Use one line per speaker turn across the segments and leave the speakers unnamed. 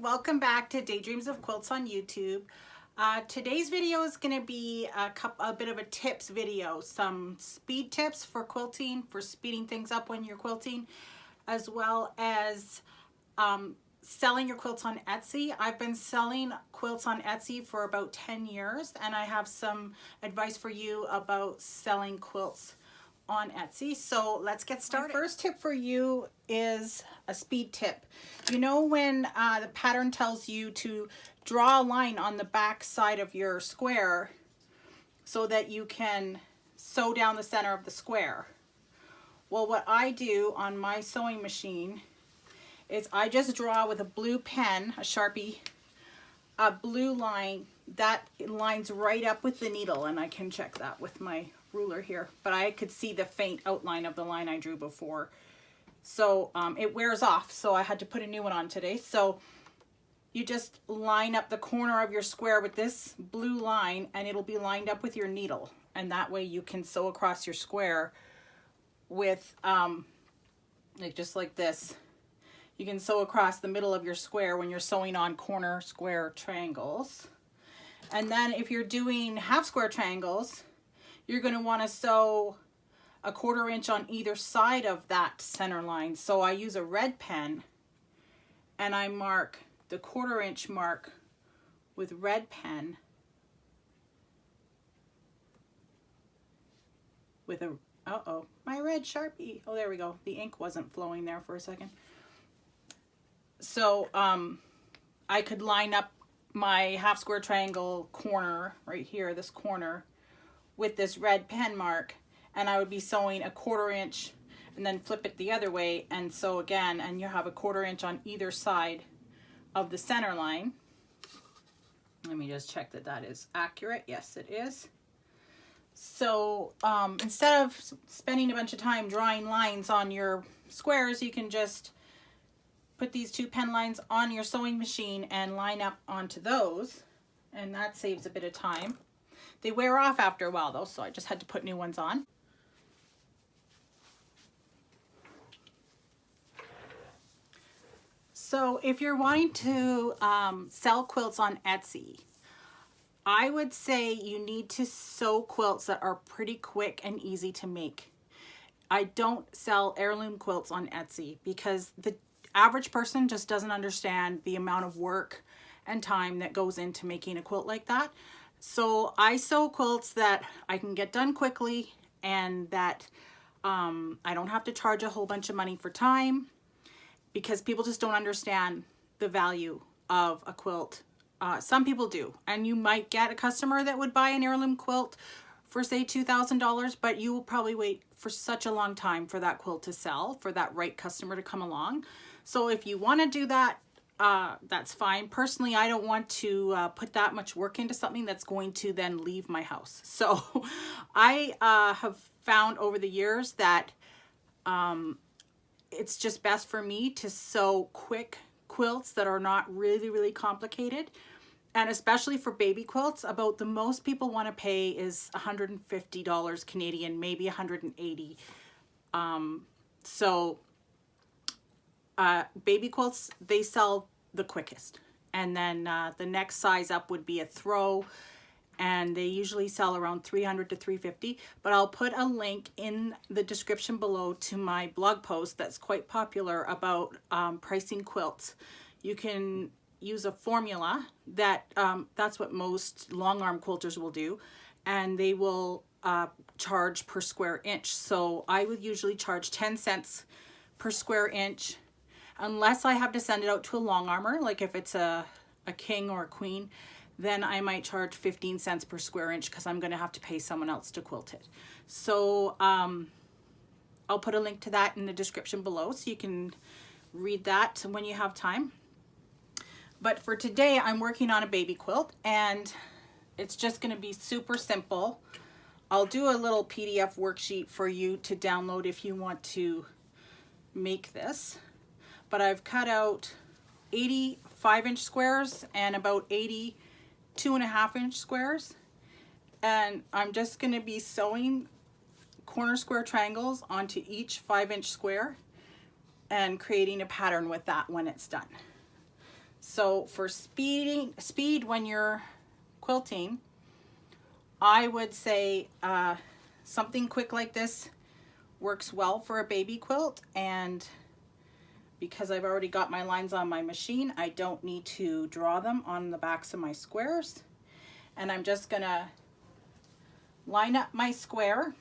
welcome back to Daydreams of Quilts on YouTube. Today's video is going to be a bit of a tips video, some speed tips for quilting, for speeding things up when you're quilting, as well as selling your quilts on Etsy. I've been selling quilts on Etsy for about 10 years, and I have some advice for you about selling quilts on Etsy. So let's get started. My first tip for you is a speed tip. You know when the pattern tells you to draw a line on the back side of your square so that you can sew down the center of the square? Well, what I do on my sewing machine is I just draw with a blue pen, a Sharpie, a blue line that lines right up with the needle, and I can check that with my ruler here, but I could see the faint outline of the line I drew before. So it wears off, so I had to put a new one on today. So you just line up the corner of your square with this blue line, and it'll be lined up with your needle, and that way you can sew across your square with like just like this. You can sew across the middle of your square when you're sewing on corner square triangles. And then if you're doing half square triangles, you're going to want to sew a 1/4 inch on either side of that center line. So I use a red pen and I mark the 1/4 inch mark with red pen with a, my red Sharpie. Oh, there we go. The ink wasn't flowing there for a second. So I could line up my half square triangle corner right here, this corner, with this red pen mark, and I would be sewing a 1/4 inch and then flip it the other way and sew again, and you have a 1/4 inch on either side of the center line. Let me just check that that is accurate. Yes, it is. So instead of spending a bunch of time drawing lines on your squares, you can just put these 2 pen lines on your sewing machine and line up onto those, and that saves a bit of time. They wear off after a while though, so I just had to put new ones on. So if you're wanting to sell quilts on Etsy, I would say you need to sew quilts that are pretty quick and easy to make. I don't sell heirloom quilts on Etsy because the average person just doesn't understand the amount of work and time that goes into making a quilt like that. So I sew quilts that I can get done quickly and that I don't have to charge a whole bunch of money for time, because people just don't understand the value of a quilt. Some people do, and you might get a customer that would buy an heirloom quilt for say $2,000, but you will probably wait for such a long time for that quilt to sell, for that right customer to come along. So if you want to do that, that's fine. Personally, I don't want to put that much work into something that's going to then leave my house. So I have found over the years that it's just best for me to sew quick quilts that are not really complicated. And especially for baby quilts, about the most people want to pay is $150 Canadian, maybe $180. Baby quilts, they sell the quickest. And then the next size up would be a throw, and they usually sell around $300 to $350. But I'll put a link in the description below to my blog post that's quite popular about pricing quilts. You can use a formula that that's what most long arm quilters will do, and they will charge per square inch. So I would usually charge 10 cents per square inch, unless I have to send it out to a long armor, like if it's a king or a queen, then I might charge 15 cents per square inch because I'm going to have to pay someone else to quilt it. So I'll put a link to that in the description below so you can read that when you have time. But for today, I'm working on a baby quilt, and it's just going to be super simple. I'll do a little PDF worksheet for you to download if you want to make this. But I've cut out 80 5-inch squares and about 80 2.5-inch squares, and I'm just going to be sewing corner square triangles onto each 5-inch square and creating a pattern with that when it's done. So for speed when you're quilting, I would say something quick like this works well for a baby quilt, and because I've already got my lines on my machine, I don't need to draw them on the backs of my squares. And I'm just gonna line up my square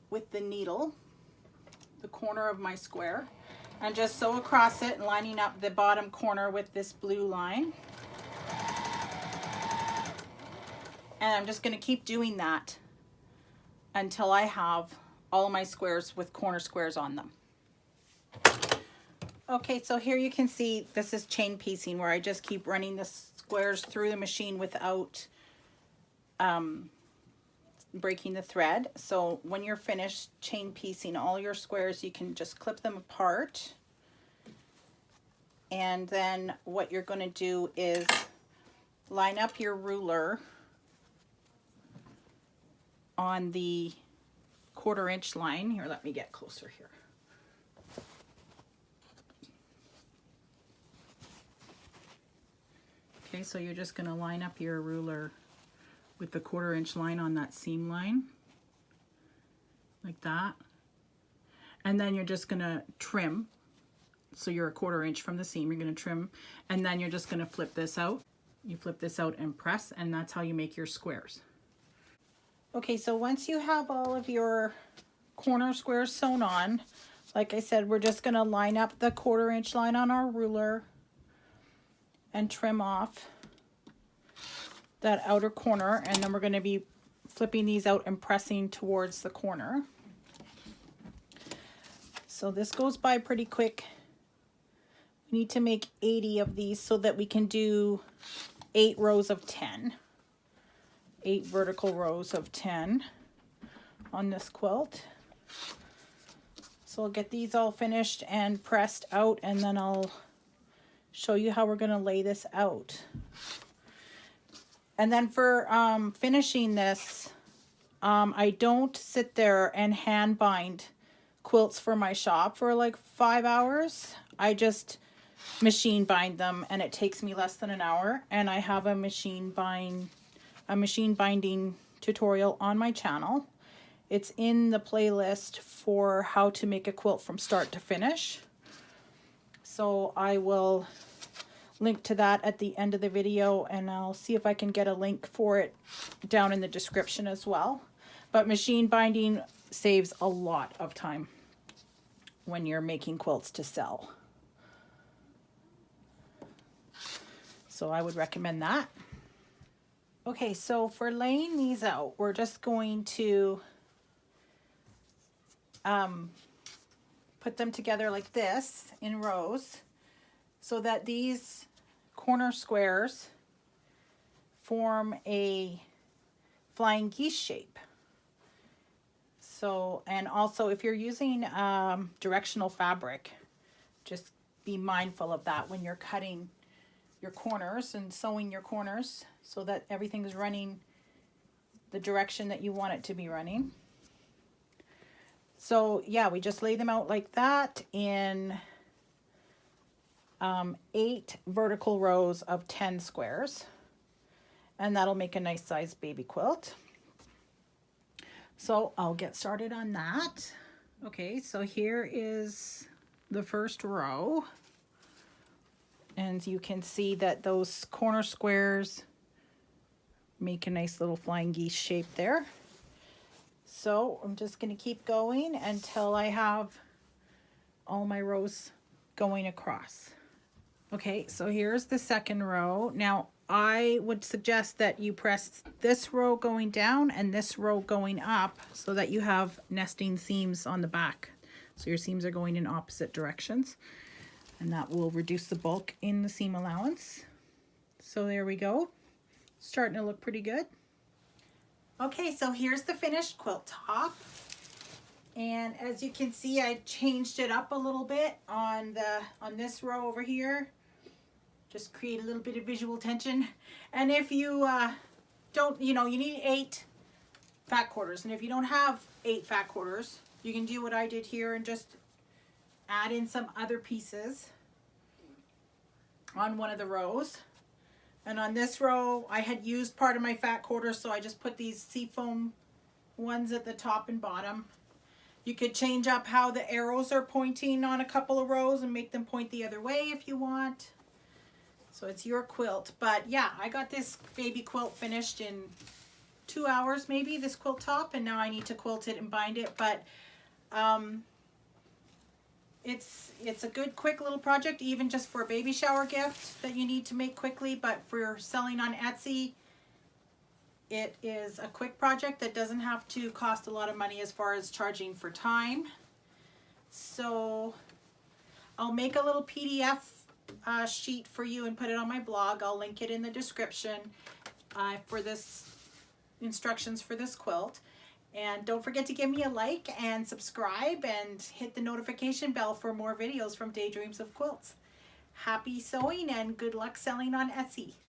with the needle, the corner of my square, and just sew across it, lining up the bottom corner with this blue line. And I'm just gonna keep doing that until I have all of my squares with corner squares on them. Okay, so here you can see this is chain piecing, where I just keep running the squares through the machine without breaking the thread. So when you're finished chain piecing all your squares, you can just clip them apart. And then what you're going to do is line up your ruler on the 1/4 inch line. Here, let me get closer here. Okay, so you're just going to line up your ruler with the 1/4 inch line on that seam line, like that. And then you're just going to trim. So you're a 1/4 inch from the seam, you're going to trim, and then you're just going to flip this out. You flip this out and press, and that's how you make your squares. Okay, so once you have all of your corner squares sewn on, like I said, we're just going to line up the 1/4 inch line on our ruler and trim off that outer corner, and then we're going to be flipping these out and pressing towards the corner. So this goes by pretty quick. We need to make 80 of these so that we can do 8 rows of 10. 8 vertical rows of 10 on this quilt. So I'll get these all finished and pressed out, and then I'll show you how we're going to lay this out. And then for finishing this, I don't sit there and hand bind quilts for my shop for like 5 hours. I just machine bind them, and it takes me less than an hour. And I have a machine binding tutorial on my channel. It's in the playlist for how to make a quilt from start to finish. So I will link to that at the end of the video, and I'll see if I can get a link for it down in the description as well. But machine binding saves a lot of time when you're making quilts to sell. So I would recommend that. Okay, so for laying these out, we're just going to put them together like this in rows so that these corner squares form a flying geese shape. So, and also if you're using directional fabric, just be mindful of that when you're cutting your corners and sewing your corners so that everything is running the direction that you want it to be running. So yeah, we just lay them out like that in 8 vertical rows of 10 squares, and that'll make a nice sized baby quilt. So I'll get started on that. Okay, so here is the first row. And you can see that those corner squares make a nice little flying geese shape there. So I'm just going to keep going until I have all my rows going across. Okay, so here's the second row. Now I would suggest that you press this row going down and this row going up so that you have nesting seams on the back. So your seams are going in opposite directions, and that will reduce the bulk in the seam allowance. So there we go. Starting to look pretty good. Okay, so here's the finished quilt top. And as you can see, I changed it up a little bit on this row over here. Just create a little bit of visual tension. And if you don't, you need 8 fat quarters. And if you don't have 8 fat quarters, you can do what I did here and just add in some other pieces on one of the rows. And on this row, I had used part of my fat quarter, so I just put these seafoam ones at the top and bottom. You could change up how the arrows are pointing on a couple of rows and make them point the other way if you want. So it's your quilt. But yeah, I got this baby quilt finished in 2 hours maybe, this quilt top, and now I need to quilt it and bind it. But it's a good quick little project, even just for a baby shower gift that you need to make quickly. But for selling on Etsy, it is a quick project that doesn't have to cost a lot of money as far as charging for time. So I'll make a little PDF sheet for you and put it on my blog. I'll link it in the description for this instructions for this quilt. And don't forget to give me a like and subscribe and hit the notification bell for more videos from Daydreams of Quilts. Happy sewing and good luck selling on Etsy.